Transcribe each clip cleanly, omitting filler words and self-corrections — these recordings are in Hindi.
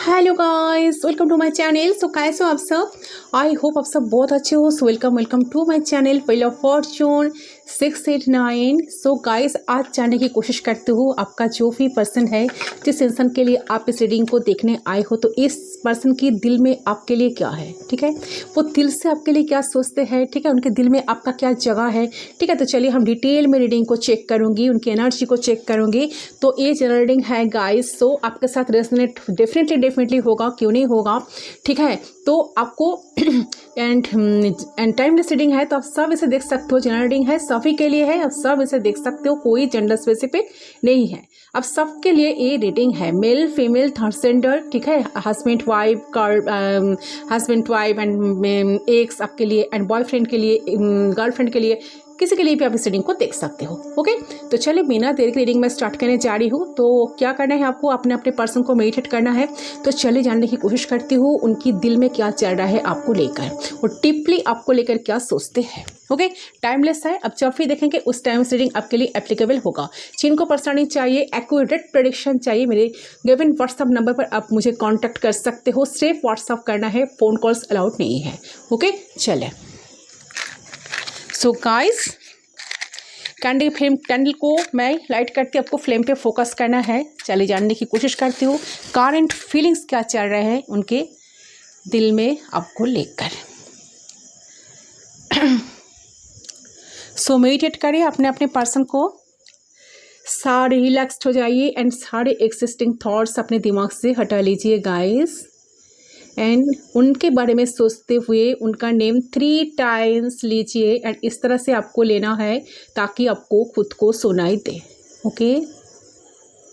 Hello guys, welcome to my channel. So कैसे हो आप सब? आई होप आप सब बहुत अच्छे हो। So welcome to my channel wheel of fortune 689। So guys, आज जानने की कोशिश करते हो आपका जो भी पर्सन है, जिस इंसान के लिए आप इस रीडिंग को देखने आए हो, तो इस पर्सन की दिल में आपके लिए क्या है। ठीक है, वो दिल से आपके लिए क्या सोचते हैं। ठीक है, उनके दिल में आपका क्या जगह है। ठीक है, तो चलिए हम डिटेल में रीडिंग को चेक करूंगी, उनकी एनर्जी को चेक करूंगी। तो ये जनरल रीडिंग है गाइस। सो आपके साथ रेजोनेट डेफिनेटली होगा, क्यों नहीं होगा। ठीक है, तो आपको एंड टाइमलेस रीडिंग है, तो आप सब इसे देख सकते हो। जनरल रीडिंग है, सभी के लिए है, आप सब इसे देख सकते हो, कोई जेंडर स्पेसिफिक नहीं है। अब सबके लिए ये रीडिंग है, मेल फीमेल थर्ड जेंडर। ठीक है, हस्बैंड वाइफ एंड एक्स आपके लिए, एंड बॉयफ्रेंड के लिए, गर्लफ्रेंड के लिए, किसी के लिए भी आप इस रीडिंग को देख सकते हो। ओके, तो चलिए बिना देर की रीडिंग में स्टार्ट करने जा रही हूँ। तो क्या करना है आपको, अपने अपने पर्सन को मेडिटेट करना है। तो चलिए जानने की कोशिश करती हूँ उनकी दिल में क्या चल रहा है आपको लेकर, और डीपली आपको लेकर क्या सोचते हैं। ओके, टाइमलेस है, अब जब भी देखेंगे उस टाइम से रीडिंग आपके लिए एप्लीकेबल होगा। जिनको पर्सनली चाहिए, एक्यूरेट प्रेडिक्शन चाहिए, मेरे गिवन व्हाट्सअप नंबर पर आप मुझे कॉन्टैक्ट कर सकते हो। सिर्फ व्हाट्सअप करना है, फ़ोन कॉल्स अलाउड नहीं है। ओके, चले। सो गाइस, कैंडल को मैं लाइट करके आपको फ्लेम पे फोकस करना है। चलिए जानने की कोशिश करती हूँ करंट फीलिंग्स क्या चल रहे हैं उनके दिल में आपको लेकर। सो मेडिटेट करें अपने अपने पर्सन को, सारे रिलैक्स्ड हो जाइए एंड सारे एक्सिस्टिंग थॉट्स अपने दिमाग से हटा लीजिए गाइस। एंड उनके बारे में सोचते हुए उनका नेम 3 टाइम्स लीजिए, एंड इस तरह से आपको लेना है ताकि आपको खुद को सुनाई दे। ओके,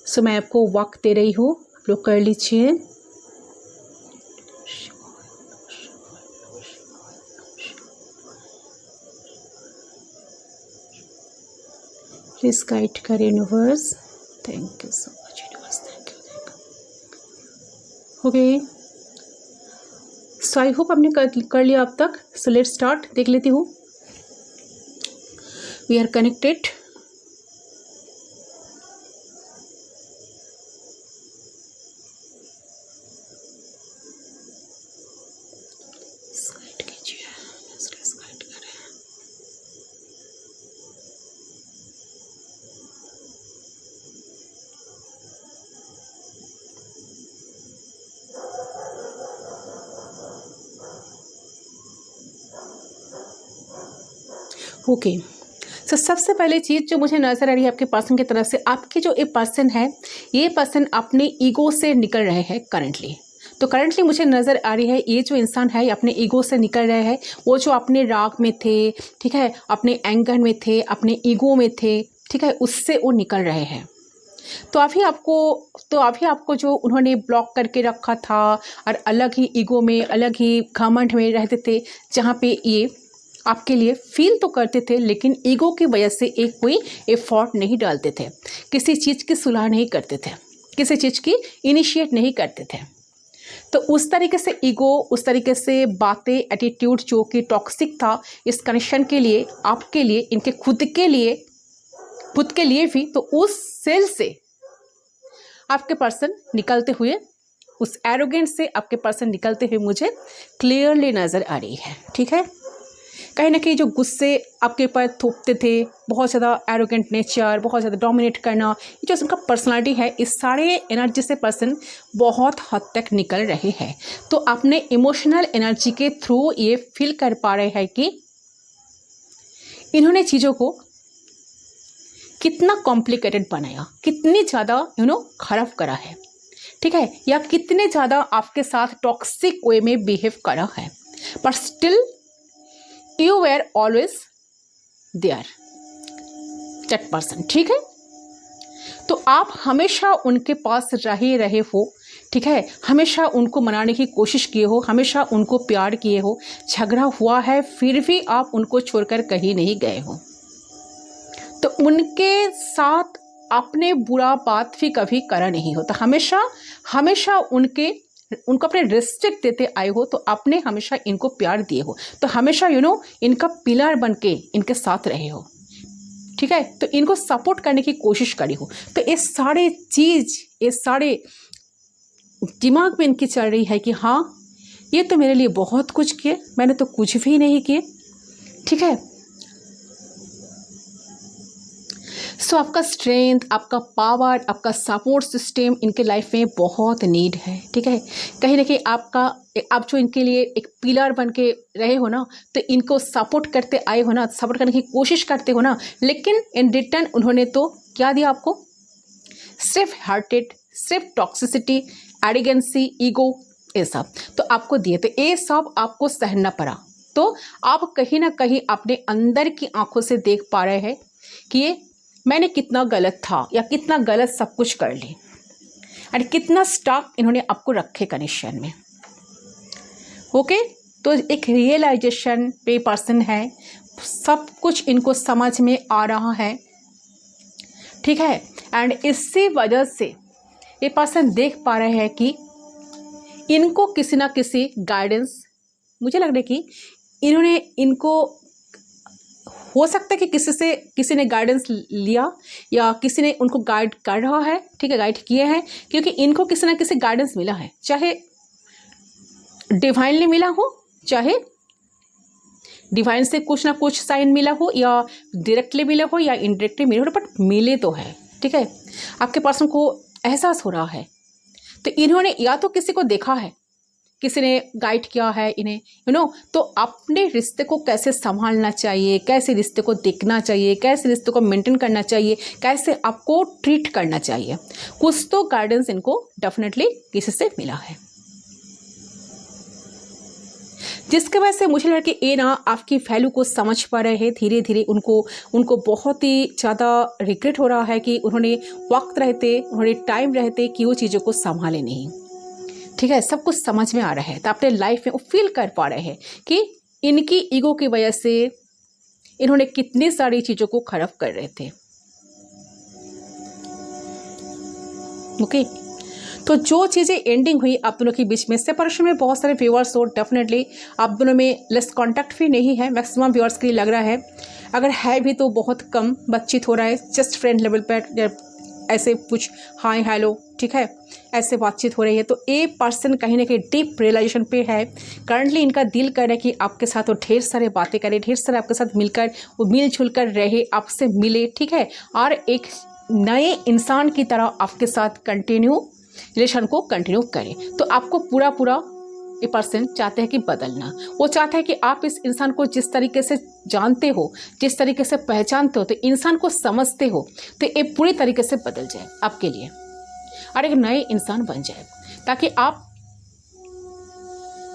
सो मैं आपको वक्त दे रही हूँ, आप लोग कर लीजिए। प्लीज गाइड कर universe. Thank you so much universe, thank you. Okay, so I hope आपने कर लिया अब तक। सो लेट्स स्टार्ट, देख लेती हूँ। We are connected. Okay, so सबसे पहले चीज़ जो मुझे नज़र आ रही है आपके पर्सन की तरफ से, आपके जो ये पर्सन है, ये पर्सन अपने ईगो से निकल रहे हैं करंटली। तो करंटली मुझे नज़र आ रही है ये जो इंसान है अपने ईगो से निकल रहे हैं। वो जो अपने राग में थे, ठीक है, अपने एंगर में थे, अपने ईगो में थे, ठीक है, उससे वो निकल रहे हैं। तो अभी आपको जो उन्होंने ब्लॉक करके रखा था और अलग ही ईगो में, अलग ही घमंड में रहते थे, जहाँ पे ये आपके लिए फील तो करते थे लेकिन ईगो की वजह से एक कोई एफर्ट नहीं डालते थे, किसी चीज़ की सुलह नहीं करते थे, किसी चीज़ की इनिशिएट नहीं करते थे। तो उस तरीके से ईगो, उस तरीके से बातें, एटीट्यूड जो कि टॉक्सिक था इस कनेक्शन के लिए, आपके लिए, इनके खुद के लिए भी, तो उस सेल से आपके पर्सन निकलते हुए, उस एरोगेंस से आपके पर्सन निकलते हुए मुझे क्लियरली नज़र आ रही है। ठीक है, कहीं ना कहीं जो गुस्से आपके ऊपर थोपते थे, बहुत ज़्यादा एरोगेंट नेचर, बहुत ज़्यादा डोमिनेट करना, ये जो उनका पर्सनालिटी है, इस सारे एनर्जी से पर्सन बहुत हद तक निकल रहे हैं। तो अपने इमोशनल एनर्जी के थ्रू ये फील कर पा रहे हैं कि इन्होंने चीज़ों को कितना कॉम्प्लिकेटेड बनाया, कितनी ज़्यादा खराब करा है। ठीक है, या कितने ज़्यादा आपके साथ टॉक्सिक वे में बिहेव करा है, पर still you were always there, that person। ठीक है, तो आप हमेशा उनके पास रहे हो। ठीक है, हमेशा उनको मनाने की कोशिश किए हो, हमेशा उनको प्यार किए हो, झगड़ा हुआ है फिर भी आप उनको छोड़कर कहीं नहीं गए हो। तो उनके साथ आपने बुरा बात भी कभी करा नहीं हो, तो हमेशा उनको अपने रिस्पेक्ट देते आए हो, तो आपने हमेशा इनको प्यार दिए हो, तो हमेशा इनका पिलर बन के इनके साथ रहे हो। ठीक है, तो इनको सपोर्ट करने की कोशिश करी हो। तो ये सारे दिमाग में इनकी चल रही है कि हाँ, ये तो मेरे लिए बहुत कुछ किए, मैंने तो कुछ भी नहीं किए। ठीक है, सो आपका स्ट्रेंथ, आपका पावर, आपका सपोर्ट सिस्टम इनके लाइफ में बहुत नीड है। ठीक है, कहीं ना कहीं आप जो इनके लिए एक पिलर बन के रहे हो ना, तो इनको सपोर्ट करते आए हो ना, सपोर्ट करने की कोशिश करते हो ना, लेकिन इन रिटर्न उन्होंने तो क्या दिया आपको? सिर्फ हार्टेड, सिर्फ टॉक्सिसिटी, एडिगेंसी, ईगो, ये सब तो आपको दिए। तो ये सब आपको सहना पड़ा। तो आप कहीं ना कहीं अपने अंदर की आंखों से देख पा रहे हैं कि ये मैंने कितना गलत था या कितना गलत सब कुछ कर ली, और कितना स्टॉक इन्होंने आपको रखे कनेक्शन में। ओके, तो एक रियलाइजेशन पे पर्सन है, सब कुछ इनको समझ में आ रहा है। ठीक है, एंड इसी वजह से ये पर्सन देख पा रहे हैं कि इनको किसी ना किसी गाइडेंस, मुझे लग रहा है कि इनको हो सकता है कि किसी ने गाइडेंस लिया या किसी ने उनको गाइड कर रहा है। ठीक है, गाइड किए हैं, क्योंकि इनको किसी ना किसी गाइडेंस मिला है, चाहे डिवाइनली मिला हो, चाहे डिवाइन से कुछ ना कुछ साइन मिला हो, या डायरेक्टली मिला हो या इनडायरेक्टली मिला हो, बट मिले तो है। ठीक है, आपके पर्सन को एहसास हो रहा है, तो इन्होंने या तो किसी को देखा है, किसी ने गाइड किया है इन्हें, तो अपने रिश्ते को कैसे संभालना चाहिए, कैसे रिश्ते को देखना चाहिए, कैसे रिश्ते को मेंटेन करना चाहिए, कैसे आपको ट्रीट करना चाहिए, कुछ तो गाइडेंस इनको डेफिनेटली किसी से मिला है, जिसके वजह से मुझे लगा कि ये ना आपकी वैल्यू को समझ पा रहे हैं। धीरे धीरे उनको बहुत ही ज़्यादा रिग्रेट हो रहा है कि उन्होंने वक्त रहते, उन्होंने टाइम रहते कि वो चीज़ों को संभाले नहीं। ठीक है, सब कुछ समझ में आ रहा है, तो अपने लाइफ में वो फील कर पा रहे हैं कि इनकी ईगो की वजह से इन्होंने कितनी सारी चीज़ों को खराब कर रहे थे। ओके, तो जो चीज़ें एंडिंग हुई आप दोनों के बीच में, सेपरेशन में बहुत सारे व्यूअर्स हो, डेफिनेटली आप दोनों में लेस कांटेक्ट भी नहीं है, मैक्सिमम व्यूअर्स के लिए लग रहा है, अगर है भी तो बहुत कम बातचीत हो रहा है, जस्ट फ्रेंड लेवल पर ऐसे कुछ हाय हेलो। ठीक है, ऐसे बातचीत हो रही है। तो ये पर्सन कहीं ना कहीं डीप रियलाइजेशन पे है। करंटली इनका दिल कर रहा है कि आपके साथ वो ढेर सारे बातें करे, ढेर सारे आपके साथ मिलकर वो मिलजुल कर रहे, आपसे मिले। ठीक है, और एक नए इंसान की तरह आपके साथ रिलेशन को कंटिन्यू करे। तो आपको पूरा ये पर्सन चाहते हैं कि बदलना, वो चाहता है कि आप इस इंसान को जिस तरीके से जानते हो, जिस तरीके से पहचानते हो, तो इंसान को समझते हो, तो ये पूरी तरीके से बदल जाए आपके लिए और एक नए इंसान बन जाए, ताकि आप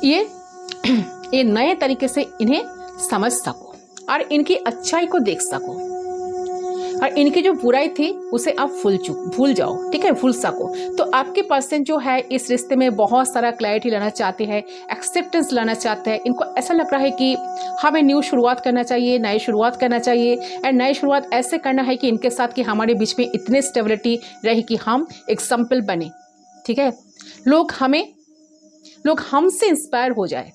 ये नए तरीके से इन्हें समझ सको और इनकी अच्छाई को देख सको, और इनकी जो बुराई थी उसे आप भूल जाओ। ठीक है, भूल सको। तो आपके पर्सन जो है इस रिश्ते में बहुत सारा क्लैरिटी लाना चाहते हैं, एक्सेप्टेंस लाना चाहते हैं। इनको ऐसा लग रहा है कि हमें न्यू शुरुआत करना चाहिए, नई शुरुआत करना चाहिए, एंड नई शुरुआत ऐसे करना है कि इनके साथ कि हमारे बीच में इतनी स्टेबिलिटी रहे कि हम एग्जाम्पल बने। ठीक है, लोग हमसे इंस्पायर हो जाए।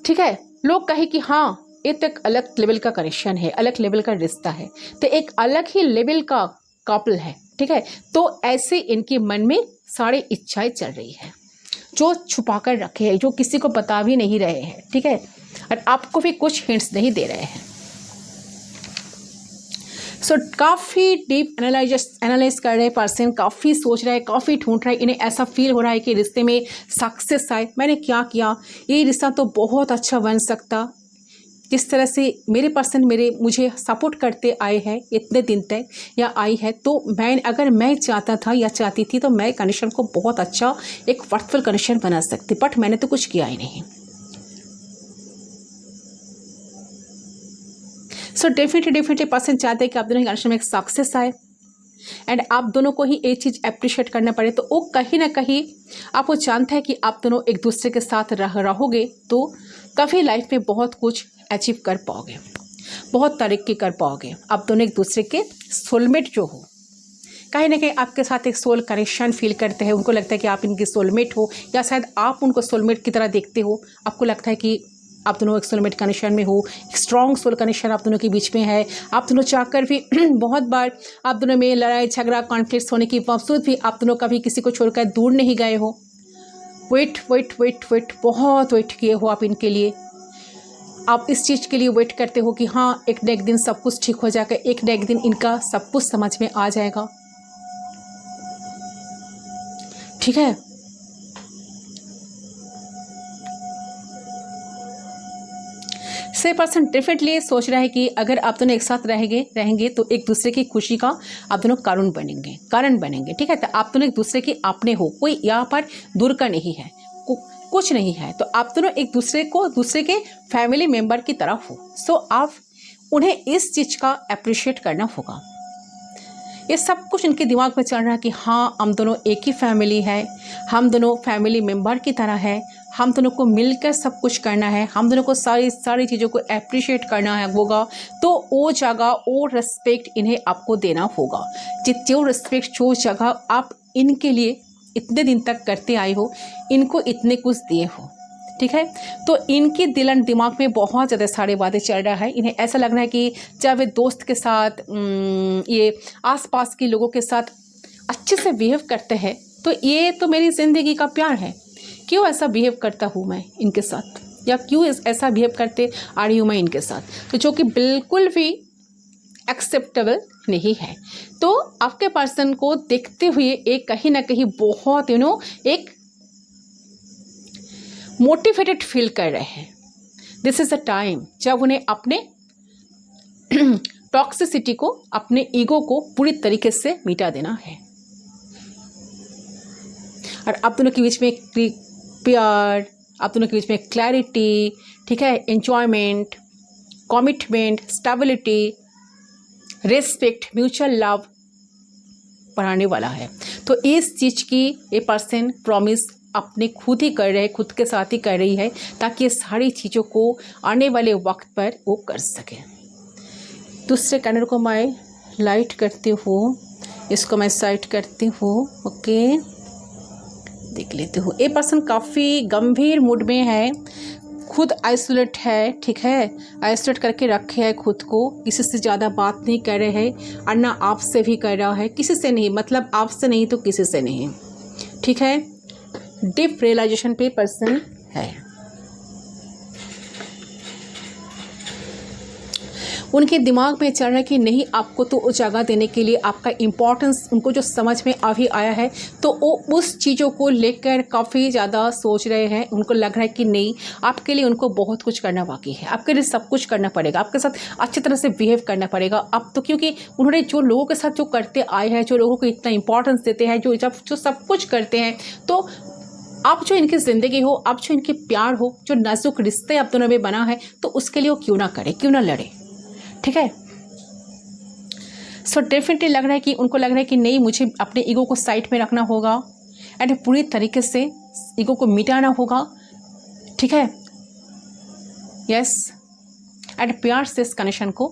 ठीक है, लोग कहे कि हाँ, ये तो एक अलग लेवल का कनेक्शन है, अलग लेवल का रिश्ता है, तो एक अलग ही लेवल का कपल है। ठीक है, तो ऐसे इनके मन में सारी इच्छाएं चल रही है, जो छुपा कर रखे हैं, जो किसी को बता भी नहीं रहे हैं। ठीक है, और आपको भी कुछ हिंट्स नहीं दे रहे हैं। सो काफ़ी डीप एनालाइज कर रहे पर्सन, काफ़ी सोच रहा है, काफ़ी ढूंढ रहा है। इन्हें ऐसा फील हो रहा है कि रिश्ते में सक्सेस आए, मैंने क्या किया, ये रिश्ता तो बहुत अच्छा बन सकता। जिस तरह से मेरे पर्सन मुझे सपोर्ट करते आए हैं इतने दिन तक या आई है, तो अगर मैं चाहता था या चाहती थी तो मैं कनेक्शन को बहुत अच्छा एक वर्थफुल कनेक्शन बना सकती, बट मैंने तो कुछ किया ही नहीं। सो डेफिनेटली पर्सन चाहते हैं कि आप दोनों के कनेक्शन में एक सक्सेस आए, एंड आप दोनों को ही एक चीज़ अप्रिशिएट करना पड़े। तो वो कहीं ना कहीं आप वो जानता है कि आप दोनों एक दूसरे के साथ रहोगे तो काफ़ी लाइफ में बहुत कुछ अचीव कर पाओगे, बहुत तरक्की कर पाओगे। आप दोनों एक दूसरे के सोलमेट जो हो, कहीं ना कहीं आपके साथ एक सोल कनेक्शन फील करते हैं। उनको लगता है कि आप इनकी सोलमेट हो, या शायद आप उनको सोलमेट की तरह देखते हो। आपको लगता है कि आप दोनों एक सोलमेट कनेक्शन में हो, एक स्ट्रॉन्ग सोल कनेक्शन आप दोनों के बीच में है। आप दोनों चाहकर भी बहुत बार आप दोनों में लड़ाई झगड़ा कॉन्फ्लिक्ट्स होने के बावजूद भी आप दोनों कभी किसी को छोड़कर दूर नहीं गए हो। वेट वेट वेट वेट बहुत वेट किए हो आप इनके लिए। आप इस चीज़ के लिए वेट करते हो कि हाँ एक न एक दिन सब कुछ ठीक हो जाएगा, एक न एक दिन इनका सब कुछ समझ में आ जाएगा। ठीक है, से पर्सन डेफिनेटली सोच रहा है कि अगर आप दोनों एक साथ रहेंगे तो एक दूसरे की खुशी का आप दोनों कारण बनेंगे। ठीक है, तो आप दोनों एक दूसरे के अपने हो, कोई यहाँ पर दूर का नहीं है, कुछ नहीं है। तो आप दोनों एक दूसरे के फैमिली मेंबर की तरह हो। सो आप उन्हें इस चीज़ का अप्रिशिएट करना होगा। ये सब कुछ इनके दिमाग में चल रहा है कि हाँ हम दोनों एक ही फैमिली है, हम दोनों फैमिली मेंबर की तरह है, हम दोनों को मिलकर सब कुछ करना है, हम दोनों को सारी चीज़ों को अप्रिशिएट करना है होगा। तो वो जगह वो रिस्पेक्ट इन्हें आपको देना होगा। जो रिस्पेक्ट जो जगह आप इनके लिए इतने दिन तक करते आए हो, इनको इतने कुछ दिए हो। ठीक है, तो इनकी दिमाग में बहुत ज़्यादा सारी बातें चल रहा है। इन्हें ऐसा लग रहा है कि चाहे वे दोस्त के साथ ये आसपास के लोगों के साथ अच्छे से बिहेव करते हैं, तो ये तो मेरी ज़िंदगी का प्यार है, क्यों ऐसा बिहेव करता हूँ मैं इनके साथ, या क्यों ऐसा बिहेव करते आ रही हूँ मैं इनके साथ, तो जो कि बिल्कुल भी एक्सेप्टेबल नहीं है। तो आपके पर्सन को देखते हुए एक कहीं ना कहीं बहुत एक मोटिवेटेड फील कर रहे हैं। दिस इज़ अ टाइम जब उन्हें अपने टॉक्सिसिटी को, अपने ईगो को पूरी तरीके से मिटा देना है। और आप दोनों के बीच में प्यार, आप दोनों के बीच में क्लैरिटी, ठीक है, enjoyment, commitment, stability, respect, mutual love बढ़ाने वाला है। तो इस चीज़ की ये पर्सन प्रॉमिस अपने खुद ही कर रहे हैं, खुद के साथ ही कर रही है, ताकि ये सारी चीज़ों को आने वाले वक्त पर वो कर सके। दूसरे कैनर को मैं लाइट करती हूँ, इसको मैं साइड करती हूँ। ओके, देख लेती हूँ। ये पर्सन काफ़ी गंभीर मूड में है, खुद आइसोलेट है। ठीक है, आइसोलेट करके रखे है खुद को, किसी से ज़्यादा बात नहीं कर रहे हैं, और ना आपसे भी कर रहा है, किसी से नहीं, मतलब आपसे नहीं तो किसी से नहीं। ठीक है, डीप रियलाइजेशन पे पर्सन है। उनके दिमाग में चल रहा है कि नहीं, आपको तो उस जगह देने के लिए आपका इम्पोर्टेंस उनको जो समझ में अभी आया है, तो वो उस चीज़ों को लेकर काफ़ी ज़्यादा सोच रहे हैं। उनको लग रहा है कि नहीं, आपके लिए उनको बहुत कुछ करना बाकी है, आपके लिए सब कुछ करना पड़ेगा, आपके साथ अच्छी तरह से बिहेव करना पड़ेगा अब तो, क्योंकि उन्होंने जो लोगों के साथ जो करते आए हैं, जो लोगों को इतना इंपॉर्टेंस देते हैं, जो सब कुछ करते हैं, तो आप जो इनकी ज़िंदगी हो, आप जो इनके प्यार हो, जो नाजुक रिश्ते आप दोनों में बना है, तो उसके लिए वो क्यों ना करे, क्यों ना लड़े। ठीक है, सो डेफिनेटली लग रहा है कि उनको लग रहा है कि नहीं, मुझे अपने ईगो को साइड में रखना होगा एंड पूरी तरीके से ईगो को मिटाना होगा। ठीक है, यस, एंड प्यार से इस कनेक्शन को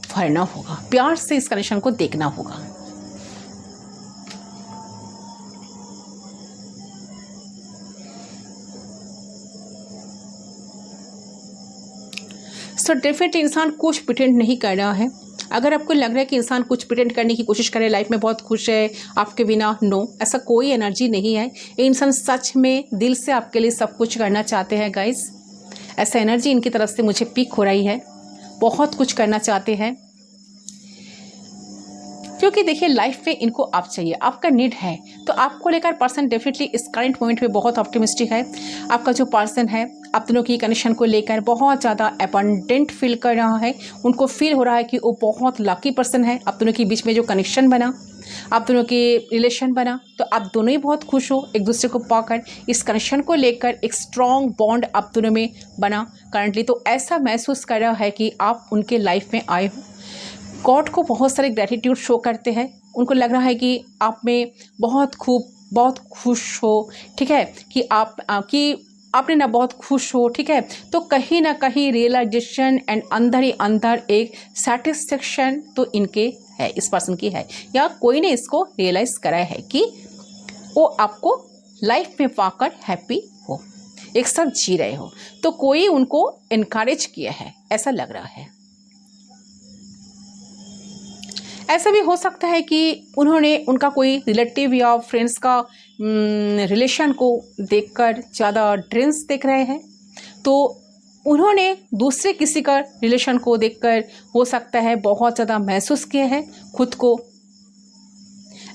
भरना होगा, प्यार से इस कनेक्शन को देखना होगा। सो डेफिनेटली इंसान कुछ प्रिटेंड नहीं कर रहा है। अगर आपको लग रहा है कि इंसान कुछ प्रिटेंड करने की कोशिश करे, लाइफ में बहुत खुश है आपके बिना, नो, ऐसा कोई एनर्जी नहीं है। ये इंसान सच में दिल से आपके लिए सब कुछ करना चाहते हैं गाइस। ऐसा एनर्जी इनकी तरफ से मुझे पिक हो रही है, बहुत कुछ करना चाहते हैं, क्योंकि देखिए लाइफ में इनको आप चाहिए, आपका नीड है। तो आपको लेकर पर्सन डेफिनेटली इस करंट मोमेंट में बहुत ऑप्टिमिस्टिक है। आपका जो पर्सन है, आप दोनों की कनेक्शन को लेकर बहुत ज़्यादा अबंडेंट फील कर रहा है। उनको फील हो रहा है कि वो बहुत लकी पर्सन है। आप दोनों के बीच में जो कनेक्शन बना, आप दोनों के रिलेशन बना, तो आप दोनों ही बहुत खुश हो एक दूसरे को पाकर। इस कनेक्शन को लेकर एक स्ट्रॉन्ग बॉन्ड आप दोनों में बना करंटली। तो ऐसा महसूस कर रहा है कि आप उनके लाइफ में आए हो। गॉड को बहुत सारे ग्रैटिट्यूड शो करते हैं। उनको लग रहा है कि आप में बहुत खुश हो। ठीक है, कि आपने ना बहुत खुश हो। ठीक है, तो कहीं ना कहीं रियलाइजेशन एंड अंदर ही अंदर एक सेटिस्फेक्शन तो इनके है, इस पर्सन की है, या कोई ने इसको रियलाइज़ कराया है कि वो आपको लाइफ में पाकर हैप्पी हो, एक साथ जी रहे हो। तो कोई उनको इनकरेज किया है, ऐसा लग रहा है। ऐसा भी हो सकता है कि उनका कोई रिलेटिव या फ्रेंड्स का रिलेशन को देखकर ज़्यादा ड्रीम्स देख रहे हैं, तो उन्होंने दूसरे किसी का रिलेशन को देखकर हो सकता है बहुत ज़्यादा महसूस किए हैं, खुद को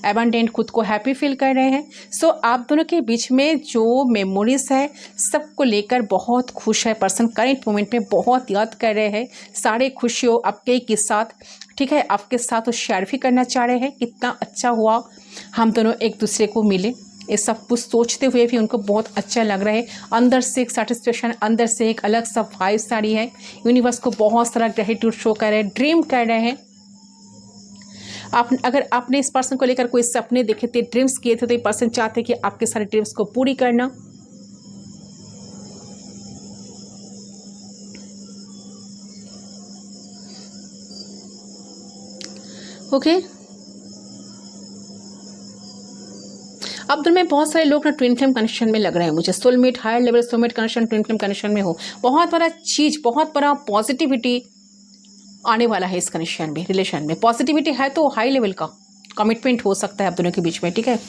एबंडेंट, खुद को हैप्पी फील कर रहे हैं। सो आप दोनों के बीच में जो मेमोरीज है सबको लेकर बहुत खुश है पर्सन, करेंट मोमेंट में बहुत याद कर रहे हैं, सारे खुशियों आपके के साथ, ठीक है, आपके साथ वो शेयर भी करना चाह रहे हैं, कितना अच्छा हुआ हम दोनों एक दूसरे को मिले। ये सब कुछ सोचते हुए भी उनको बहुत अच्छा लग रहा है, अंदर से एक सेटिस्फेक्शन, अंदर से एक अलग सा वाइब्स आ रही है, यूनिवर्स को बहुत सारा ग्रेटिट्यूड शो कर रहे हैं, ड्रीम कर रहे हैं। अगर आपने इस पर्सन को लेकर कोई सपने देखे थे, ड्रीम्स किए थे, तो ये पर्सन चाहते कि आपके सारे ड्रीम्स को पूरी करना। ओके, अब दोनों में बहुत सारे लोग ना ट्विन फ्लेम कनेक्शन में लग रहे हैं मुझे, soulmate, higher level soulmate connection, twin flame connection में हो, बहुत बड़ा चीज, बहुत बड़ा पॉजिटिविटी आने वाला है इस कनेक्शन में, रिलेशन में। पॉजिटिविटी है तो हाई लेवल का कमिटमेंट हो सकता है आप दोनों के बीच में, ठीक है,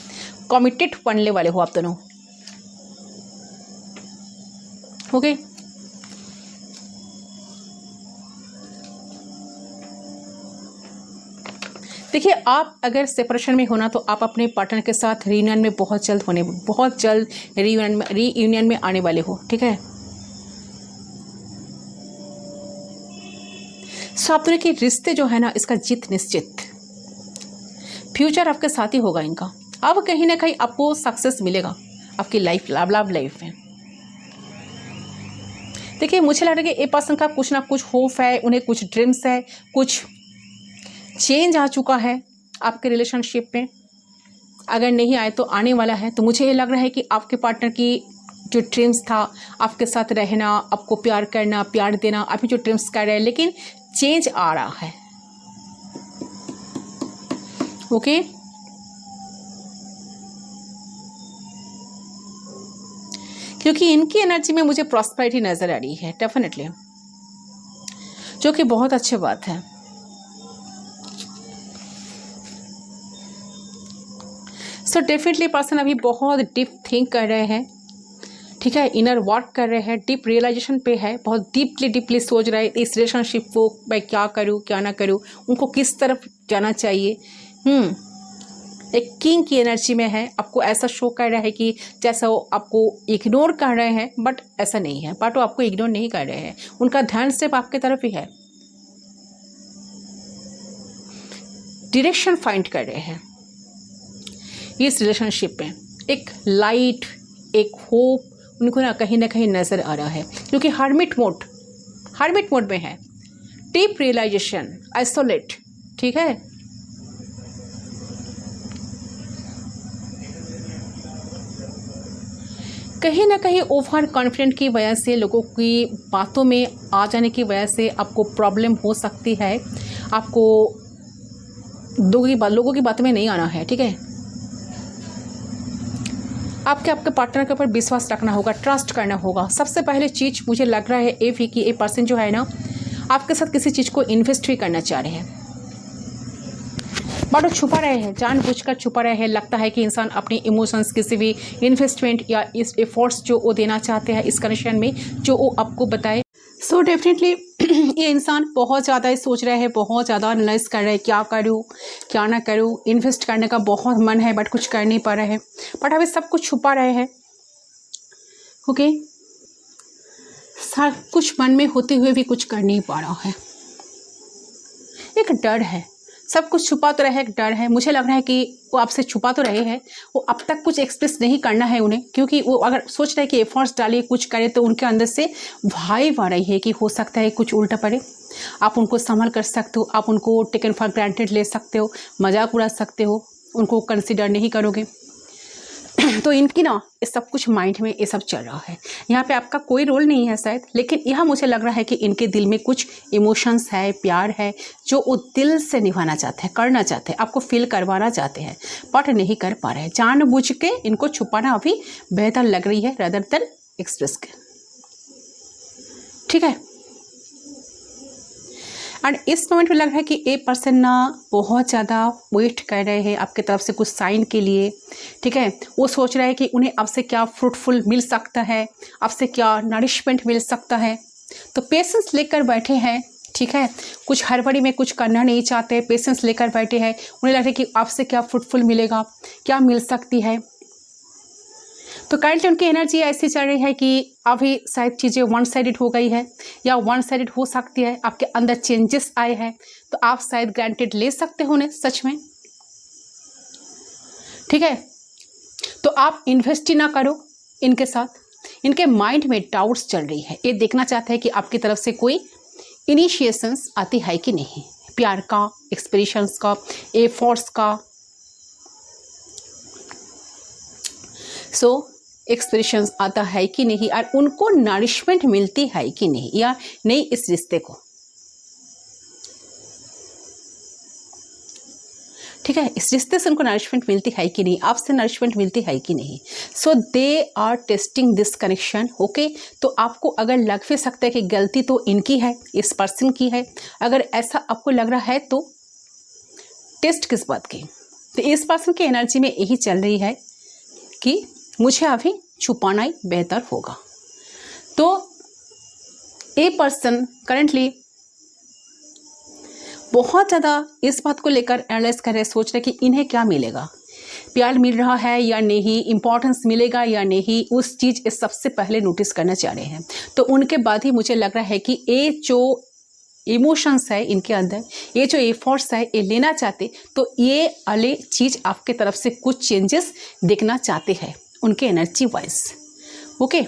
कमिटेड बनने वाले हो आप दोनों। ओके, देखिए, आप अगर सेपरेशन में होना तो आप अपने पार्टनर के साथ रीयूनियन में बहुत जल्द रीयूनियन में आने वाले हो, ठीक है। सो आप दोनों के रिश्ते जो है ना, इसका जीत निश्चित, फ्यूचर आपके साथ ही होगा इनका। अब कहीं ना कहीं आपको सक्सेस मिलेगा आपकी लाइफ, लव लाइफ में। देखिए, मुझे लग रहा है कि ये पर्सन का कुछ ना कुछ होप है, उन्हें कुछ ड्रीम्स है, कुछ चेंज आ चुका है आपके रिलेशनशिप में, अगर नहीं आए तो आने वाला है। तो मुझे ये लग रहा है कि आपके पार्टनर की जो ड्रीम्स था आपके साथ रहना, आपको प्यार करना, प्यार देना, अभी जो ड्रीम्स कर रहे हैं, लेकिन चेंज आ रहा है। ओके, क्योंकि इनकी एनर्जी में मुझे प्रॉस्पेरिटी नजर आ रही है डेफिनेटली, जो कि बहुत अच्छी बात है। सो डेफिनेटली पर्सन अभी बहुत डीप थिंक कर रहे हैं, ठीक है, इनर वर्क कर रहे हैं, डीप रियलाइजेशन पे है, बहुत डीपली सोच रहे हैं इस रिलेशनशिप को मैं क्या करूँ क्या ना करूँ, उनको किस तरफ जाना चाहिए। एक किंग की एनर्जी में है, आपको ऐसा शो कर रहा है कि जैसा वो आपको इग्नोर कर रहे हैं, बट ऐसा नहीं है, बट वो आपको इग्नोर नहीं कर रहे हैं, उनका ध्यान सिर्फ आपके तरफ ही है, डायरेक्शन फाइंड कर रहे हैं इस रिलेशनशिप में। एक लाइट, एक होप उनको ना कहीं नजर आ रहा है, क्योंकि हार्मिट मोड में है, डीप रियलाइजेशन, आइसोलेट, ठीक है। कहीं ना कहीं ओवर कॉन्फिडेंट की वजह से, लोगों की बातों में आ जाने की वजह से आपको प्रॉब्लम हो सकती है। आपको लोगों की बातों में नहीं आना है, ठीक है। आपके पार्टनर के ऊपर विश्वास रखना होगा, ट्रस्ट करना होगा। सबसे पहले चीज़ मुझे लग रहा है ये भी कि ये पर्सन जो है ना, आपके साथ किसी चीज़ को इन्वेस्ट भी करना चाह रहे हैं, बट वो छुपा रहे हैं, जानबूझकर छुपा रहे हैं। लगता है कि इंसान अपनी इमोशंस, किसी भी इन्वेस्टमेंट या इस एफर्ट्स जो वो देना चाहते हैं इस कनेक्शन में, जो वो आपको बताए। सो डेफिनेटली ये इंसान बहुत ज़्यादा ही सोच रहे हैं, बहुत ज़्यादा एनालाइज कर रहे हैं, क्या करूँ क्या ना करूँ। इन्वेस्ट करने का बहुत मन है बट कुछ कर नहीं पा रहे हैं, बट अभी सब कुछ छुपा रहे हैं। ओके, सब कुछ मन में होते हुए भी कुछ कर नहीं पा रहा है, एक डर है, सब कुछ छुपा तो रहे, एक डर है। मुझे लग रहा है कि वो आपसे छुपा तो रहे हैं, वो अब तक कुछ एक्सप्रेस नहीं करना है उन्हें, क्योंकि वो अगर सोच रहे हैं कि एफर्ट्स डालिए, कुछ करे, तो उनके अंदर से वाइब आ रही है कि हो सकता है कुछ उल्टा पड़े। आप उनको संभाल कर सकते हो, आप उनको टेकन फॉर ग्रांटेड ले सकते हो, मजाक उड़ा सकते हो, उनको कंसिडर नहीं करोगे। तो इनकी ना ये सब कुछ माइंड में ये सब चल रहा है। यहाँ पे आपका कोई रोल नहीं है शायद, लेकिन यह मुझे लग रहा है कि इनके दिल में कुछ इमोशंस है, प्यार है, जो वो दिल से निभाना चाहते हैं, करना चाहते हैं, आपको फील करवाना चाहते हैं, बट नहीं कर पा रहे हैं। जानबूझ के इनको छुपाना अभी बेहतर लग रही है रादर देन एक्सप्रेस के, ठीक है। एंड इस मोमेंट में लग रहा है कि ए पर्सन ना बहुत ज़्यादा वेट कर रहे हैं आपके तरफ से कुछ साइन के लिए, ठीक है। वो सोच रहे हैं कि उन्हें आपसे क्या फ्रूटफुल मिल सकता है, आपसे क्या नरिशमेंट मिल सकता है। तो पेशेंस लेकर बैठे हैं, ठीक है। कुछ हड़बड़ी में कुछ करना नहीं चाहते, पेशेंस लेकर बैठे हैं। उन्हें लग रहा है कि आपसे क्या फ्रूटफुल मिलेगा, क्या मिल सकती है। तो करंटली उनकी एनर्जी ऐसी चल रही है कि अभी शायद चीज़ें वन साइडेड हो गई है या वन साइडेड हो सकती है, आपके अंदर चेंजेस आए हैं तो आप शायद ग्रांटेड ले सकते हो उन्हें सच में, ठीक है। तो आप इन्वेस्ट ही ना करो इनके साथ, इनके माइंड में डाउट्स चल रही है। ये देखना चाहते हैं कि आपकी तरफ से कोई इनिशिएशंस आती है कि नहीं, प्यार का, एक्सप्रेशंस का, एफर्ट्स का। सो एक्सप्रेशंस आता है कि नहीं और उनको नरिशमेंट मिलती है कि नहीं या नहीं इस रिश्ते को, ठीक है। इस रिश्ते से उनको नरिशमेंट मिलती है कि नहीं, आपसे नरिशमेंट मिलती है कि नहीं। So they are testing this connection, okay. तो आपको अगर लग भी सकता है कि गलती तो इनकी है, इस पर्सन की है, अगर ऐसा आपको लग रहा है तो टेस्ट किस बात की। तो इस पर्सन की एनर्जी में यही चल रही है कि मुझे अभी छुपाना ही बेहतर होगा। तो ए पर्सन करंटली बहुत ज़्यादा इस बात को लेकर एनालाइज कर रहे, सोच रहे कि इन्हें क्या मिलेगा, प्यार मिल रहा है या नहीं, इंपॉर्टेंस मिलेगा या नहीं, उस चीज़ ये सबसे पहले नोटिस करना चाह रहे हैं। तो उनके बाद ही मुझे लग रहा है कि ये जो इमोशंस है इनके अंदर, ये जो एफर्ट्स है ये लेना चाहते, तो ये वाले चीज़ आपके तरफ से कुछ चेंजेस देखना चाहते हैं उनके एनर्जी वाइज, ओके।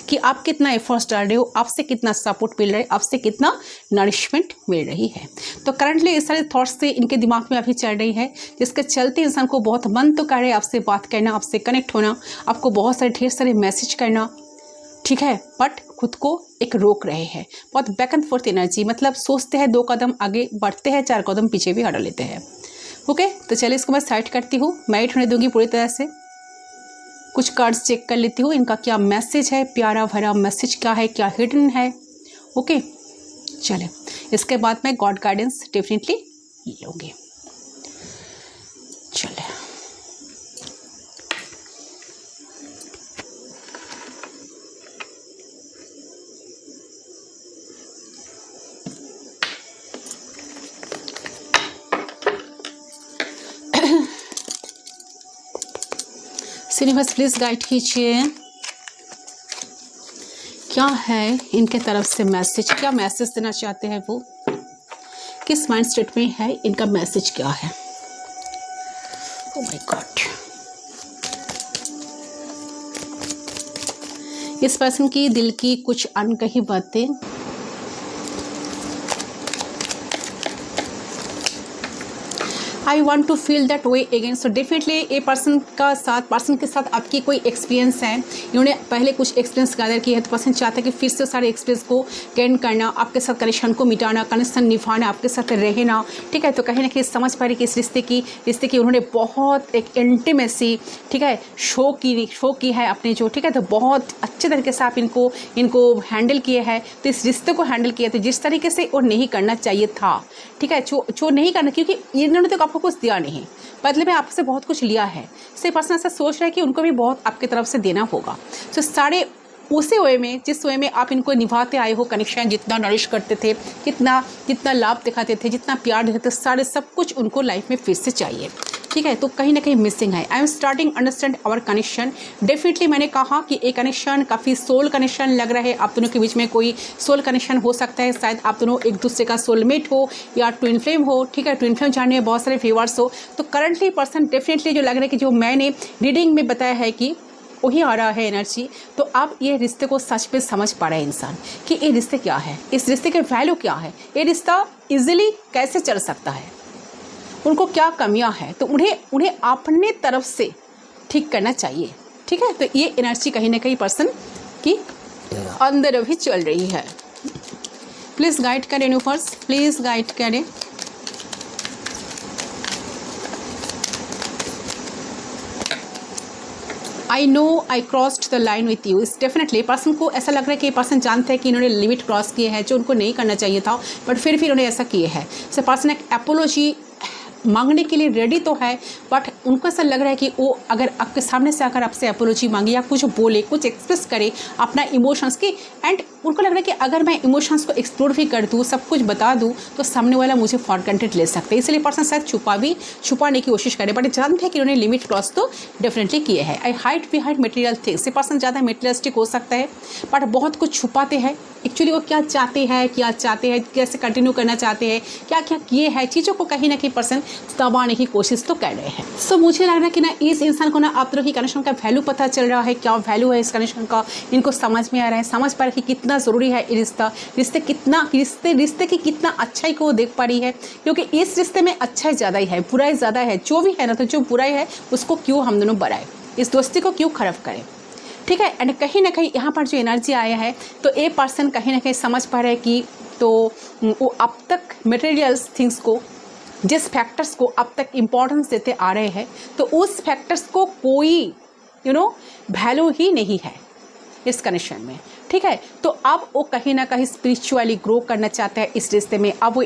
कि आप कितना एफर्ट्स डाल रहे हो, आपसे कितना सपोर्ट मिल रहा है, आपसे कितना नरिशमेंट मिल रही है। तो करंटली इस सारे थॉट्स से इनके दिमाग में अभी चल रही है, जिसके चलते इंसान को बहुत मन तो कर रहे आपसे बात करना, आपसे कनेक्ट होना, आपको बहुत सारे ढेर सारे मैसेज करना, ठीक है। बट खुद को एक रोक रहे हैं, बहुत बैक एंड फोर्थ एनर्जी, मतलब सोचते हैं 2 कदम आगे बढ़ते हैं, 4 कदम पीछे भी हटा लेते हैं, ओके। तो चलिए इसको मैं साइड करती हूँ, मैट होने दूंगी पूरी तरह से। कुछ कार्ड्स चेक कर लेती हूँ, इनका क्या मैसेज है, प्यारा भरा मैसेज क्या है, क्या हिडन है, ओके। चले इसके बाद मैं गॉड गाइडेंस डेफिनेटली लूँगी। चले यूनिवर्स प्लीज गाइड कीजिए, क्या है इनके तरफ से मैसेज, क्या मैसेज देना चाहते हैं वो, किस माइंड स्टेट में है, इनका मैसेज क्या है। ओह माय गॉड, इस पर्सन की दिल की कुछ अनकही बातें, I want to feel that way again. So definitely ये पर्सन के साथ आपकी कोई एक्सपीरियंस है, इन्होंने पहले कुछ एक्सपीरियंस गैदर किया है, तो पर्सन चाहता है कि फिर से सारे एक्सपीरियंस को गेन करना, आपके साथ कनेक्शन को मिटाना, कनेक्शन निभाना, आपके साथ रहना, ठीक है। तो कहीं ना कहीं समझ पा रही कि इस रिश्ते की उन्होंने बहुत एक इंटीमेसी, ठीक है, शो की है अपने जो, ठीक है। तो बहुत अच्छे तरीके से आप इनको हैंडल किए हैं, तो इस रिश्ते को हैंडल किया, तो जिस तरीके से वो नहीं करना चाहिए था, ठीक है, जो नहीं करना, क्योंकि इन्होंने तो आपको कुछ दिया नहीं, बदले में आपसे बहुत कुछ लिया है। से पर्सन ऐसा सोच रहा है कि उनको भी बहुत आपकी तरफ से देना होगा। तो सारे उसी वे में, जिस वे में आप इनको निभाते आए हो कनेक्शन, जितना नरिश करते थे, जितना लाभ दिखाते थे, जितना प्यार देते थे, सारे सब कुछ उनको लाइफ में फिर से चाहिए, ठीक है। तो कहीं ना कहीं मिसिंग है। I am starting understand our connection. Definitely मैंने कहा कि एक कनेक्शन काफ़ी सोल कनेक्शन लग रहा है, आप दोनों के बीच में कोई सोल कनेक्शन हो सकता है, शायद आप दोनों एक दूसरे का सोलमेट हो या ट्विन फ्लेम हो, ठीक है। ट्विन फ्लेम जानने में बहुत सारे व्यूअर्स हो। तो करंटली पर्सन डेफिनेटली जो लग रहा है कि जो मैंने रीडिंग में बताया है कि वही आ रहा है एनर्जी, तो आप ये रिश्ते को सच में समझ पा रहे हैं इंसान कि ये रिश्ते क्या है, इस रिश्ते के वैल्यू क्या है, ये रिश्ता इजीली कैसे चल सकता है, उनको क्या कमियां हैं, तो उन्हें अपने तरफ से ठीक करना चाहिए, ठीक है। तो ये एनर्जी कहीं ना कहीं पर्सन की अंदर अभी चल रही है। प्लीज़ गाइड करें यूनिवर्स, प्लीज़ गाइड करें। I know I crossed the line with you. इस डेफिनेटली पर्सन को ऐसा लग रहा है कि ये पर्सन जानते हैं कि इन्होंने लिमिट क्रॉस किए हैं जो उनको नहीं करना चाहिए था, बट फिर भी इन्होंने ऐसा किए हैं। सो पर्सन एक एपोलॉजी मांगने के लिए रेडी तो है, बट उनको ऐसा लग रहा है कि वो अगर आपके सामने से आकर आपसे अपोलॉजी मांगे या कुछ बोले, कुछ एक्सप्रेस करे अपना इमोशंस की, एंड उनको लग रहा है कि अगर मैं इमोशंस को एक्सप्लोर भी कर दूँ, सब कुछ बता दूँ, तो सामने वाला मुझे फॉर ग्रांटेड ले सकते हैं। इसलिए पर्सन शायद छुपाने की कोशिश करे, बट जानते हैं कि उन्होंने लिमिट क्रॉस तो डेफिनेटली किए हैं। आई हाइड बिहाइंड मटेरियल थिंग्स। ये पर्सन ज़्यादा मटेरियलिस्टिक हो सकता है, बट बहुत कुछ छुपाते हैं। एक्चुअली वो क्या चाहते हैं, कैसे कंटिन्यू करना चाहते हैं, क्या क्या किए हैं, चीज़ों को कहीं ना कहीं पर्सन दबाने की कोशिश तो कर रहे हैं। सो मुझे लग रहा है कि ना इस इंसान को ना आप दोनों की कनेक्शन का वैल्यू पता चल रहा है, क्या वैल्यू है इस कनेक्शन का, इनको समझ में आ रहा है, समझ पा रहा है कि कितना ज़रूरी है ये रिश्ते की कितना अच्छाई को वो देख पा रही है, क्योंकि इस रिश्ते में अच्छाई ज़्यादा ही है, बुराई ज़्यादा है। जो भी है ना, तो जो बुराई है उसको क्यों हम दोनों बढ़ाए, इस दोस्ती को क्यों खराब करें, ठीक है। एंड कहीं ना कहीं यहाँ पर जो एनर्जी आया है, तो ये पर्सन कहीं ना कहीं समझ पा रहा है कि तो वो अब तक मटेरियल्स थिंग्स को, जिस फैक्टर्स को अब तक इम्पोर्टेंस देते आ रहे हैं, तो उस फैक्टर्स को कोई वैल्यू ही नहीं है इस कनेक्शन में, ठीक है। तो अब वो कहीं ना कहीं स्पिरिचुअली ग्रो करना चाहता है इस रिश्ते में। अब वो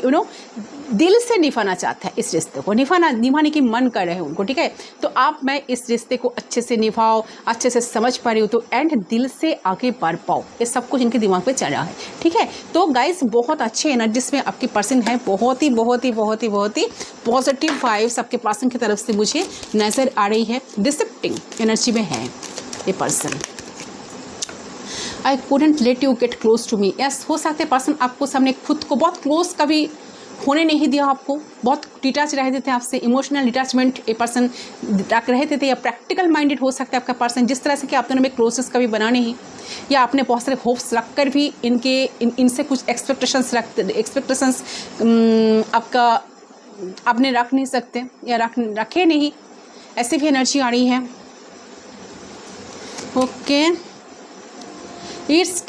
दिल से निभाना चाहता है इस रिश्ते को, निभाने की मन कर रहे हैं उनको, ठीक है। तो अब मैं इस रिश्ते को अच्छे से निभाओ, अच्छे से समझ पा रही हूँ, तो एंड दिल से आगे बढ़ पाओ, ये सब कुछ इनके दिमाग पे चल रहा है, ठीक है। तो गाइस बहुत अच्छे एनर्जीज में आपकी पर्सन है, बहुत ही पॉजिटिव वाइब्स आपके पर्सन की तरफ से मुझे नज़र आ रही है। डिसेप्टिंग एनर्जी में है ये person. I couldn't let you get close to me। Yes, हो सकते पर्सन आपको सामने खुद को बहुत क्लोज कभी होने नहीं दिया, आपको बहुत डिटैच रहते थे आपसे, इमोशनल डिटैचमेंट ये पर्सन रहते थे, या प्रैक्टिकल माइंडेड हो सकता है आपका पर्सन, जिस तरह से कि आप दोनों में क्लोजेस कभी बना नहीं, या आपने बहुत सारे होप्स रख कर भी इनसे कुछ एक्सपेक्टेशंस आपका आपने रख नहीं सकते या रखे नहीं, ऐसी भी एनर्जी आ रही है। Okay, it's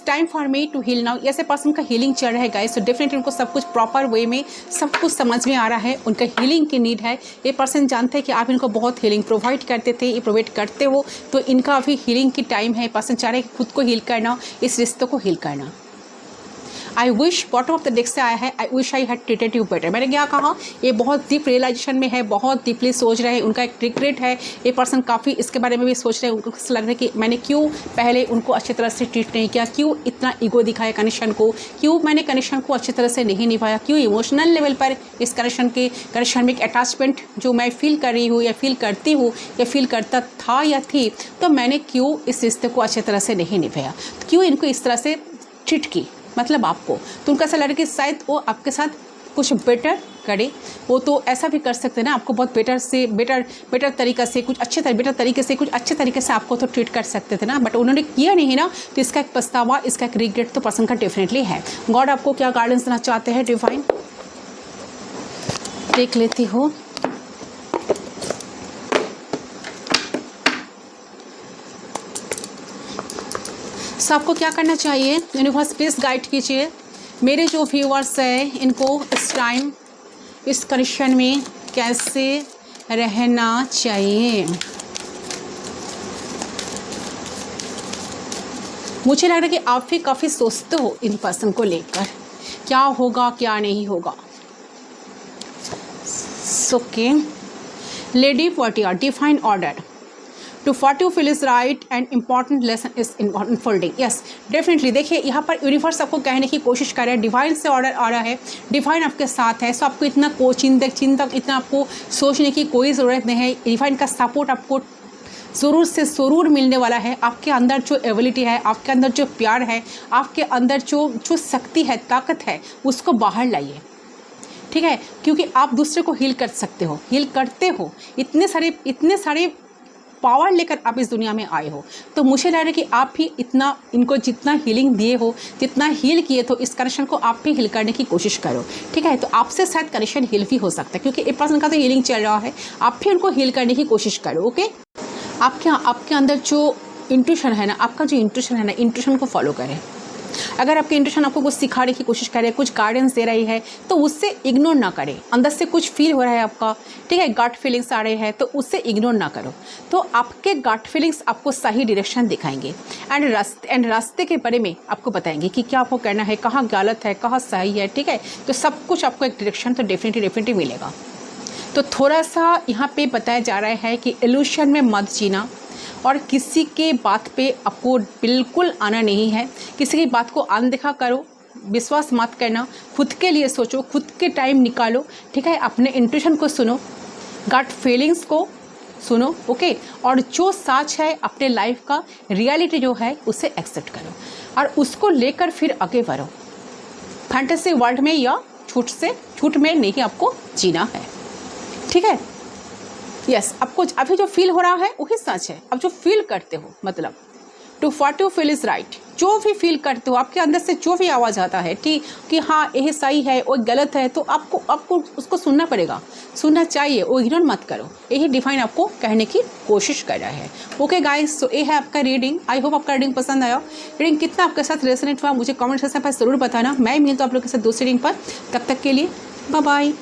time for me to heal now. ऐसे पर्सन का हीलिंग चल रहा है गाइस, तो डेफिनेटली उनको सब कुछ प्रॉपर वे में सब कुछ समझ में आ रहा है, उनका हीलिंग की नीड है। ये पर्सन जानते हैं कि आप इनको बहुत हीलिंग प्रोवाइड करते थे, ये प्रोवाइड करते हो, तो इनका अभी हीलिंग की टाइम है। पर्सन चाह रहे हैं खुद को हील करना, इस रिश्ते को हील करना। I wish, bottom of the deck से आया है, I wish I had treated you better. मैंने क्या कहा, ये बहुत डीप रियलाइजेशन में है, बहुत डीपली सोच रहे हैं, उनका एक रिग्रेट है। ये पर्सन काफ़ी इसके बारे में भी सोच रहे हैं, उनको लग रहा है कि मैंने क्यों पहले उनको अच्छी तरह से ट्रीट नहीं किया, क्यों इतना ईगो दिखाया कनेक्शन को, क्यों मैंने कनेक्शन को अच्छी तरह से नहीं निभाया, क्यों इमोशनल लेवल पर इस कनेक्शन में एक अटैचमेंट जो मैं फील कर रही हूँ या फील करती हूँ या फील करता था या थी, तो मैंने क्यों इस रिश्ते को अच्छी तरह से नहीं निभाया, क्यों इनको इस तरह से ट्रीट की, मतलब आपको। तो उनका ऐसा लग रहा है कि शायद वो आपके साथ कुछ बेटर करे, वो तो ऐसा भी कर सकते हैं ना, आपको बहुत बेटर तरीक़ा से बेटर तरीके से कुछ अच्छे तरीके से आपको तो ट्रीट कर सकते थे ना, बट उन्होंने किया नहीं ना, तो इसका एक पछतावा, इसका एक रिग्रेट तो पर्सन का डेफिनेटली है। गॉड आपको क्या गाइडेंस देना चाहते हैं, डिवाइन देख लेती हो। तो आपको क्या करना चाहिए, यूनिवर्स प्लीज़ गाइड कीजिए मेरे जो व्यूअर्स हैं, इनको इस टाइम इस कनेक्शन में कैसे रहना चाहिए। मुझे लग रहा है कि आप भी काफ़ी सोचते हो इन पर्सन को लेकर, क्या होगा क्या नहीं होगा। Okay, lady water define order to what you feel is right and important lesson is unfolding। Yes, definitely देखिए यहाँ पर यूनिवर्स आपको कहने की कोशिश कर रहा है, डिवाइन से ऑर्डर आ रहा है, डिवाइन आपके साथ है। सो आपको इतना चिंतक इतना आपको सोचने की कोई ज़रूरत नहीं है। डिवाइन का सपोर्ट आपको ज़रूर से ज़रूर मिलने वाला है। आपके अंदर जो एबिलिटी है, आपके अंदर जो प्यार है, आपके अंदर जो शक्ति है, ताकत है, उसको बाहर लाइए, ठीक है, क्योंकि आप दूसरे को हील कर सकते हो, हील करते हो। इतने सारे पावर लेकर आप इस दुनिया में आए हो, तो मुझे लग रहा है कि आप भी इनको जितना हीलिंग दिए हो, जितना हील किए, तो इस कनेक्शन को आप भी हील करने की कोशिश करो, ठीक है। तो आपसे शायद कनेक्शन हील भी हो सकता है, क्योंकि एक पर्सन का तो हीलिंग चल रहा है, आप भी उनको हील करने की कोशिश करो। ओके, आपके अंदर जो इंट्यूशन है ना, आपका जो इंट्यूशन है ना, इंट्यूशन को फॉलो करें। अगर आपकी इंट्यूशन आपको कुछ सिखाने की कोशिश कर रही है, कुछ गाइडेंस दे रही है, तो उससे इग्नोर ना करें। अंदर से कुछ फील हो रहा है आपका, ठीक है, गट फीलिंग्स आ रहे हैं, तो उससे इग्नोर ना करो। तो आपके गट फीलिंग्स आपको सही डायरेक्शन दिखाएंगे एंड रास्ते के बारे में आपको बताएंगे कि क्या आपको करना है, कहाँ गलत है, कहाँ सही है, ठीक है। तो सब कुछ आपको एक डायरेक्शन तो डेफिनेटली मिलेगा। तो थोड़ा सा यहाँ पे बताया जा रहा है कि इल्यूशन में मत जीना, और किसी के बात पे आपको बिल्कुल आना नहीं है। किसी की बात को अनदेखा करो, विश्वास मत करना, खुद के लिए सोचो, खुद के टाइम निकालो, ठीक है। अपने इंट्यूशन को सुनो, गट फीलिंग्स को सुनो, ओके। और जो सच है अपने लाइफ का, रियलिटी जो है, उसे एक्सेप्ट करो और उसको लेकर फिर आगे बढ़ो। फैंटेसी वर्ल्ड में या झूठ में नहीं आपको जीना है, ठीक है। यस, आपको अभी जो फील हो रहा है वही सच है। अब जो फील करते हो, मतलब to what you feel is right, जो भी फील करते हो, आपके अंदर से जो भी आवाज़ आता है कि हाँ यही सही है और गलत है, तो आपको उसको सुनना पड़ेगा, सुनना चाहिए, वो इग्नोर मत करो। यही डिफाइन आपको कहने की कोशिश कर रहा है। ओके गाइस, तो ये है आपका रीडिंग। आई होप आपका रीडिंग पसंद आया। रीडिंग कितना आपके साथ रेजोनेट हुआ मुझे कमेंट सेक्शन पर ज़रूर बताना। मैं मिलता हूँ आप लोग के साथ दूसरी रीडिंग पर। तब तक के लिए बाय बाय।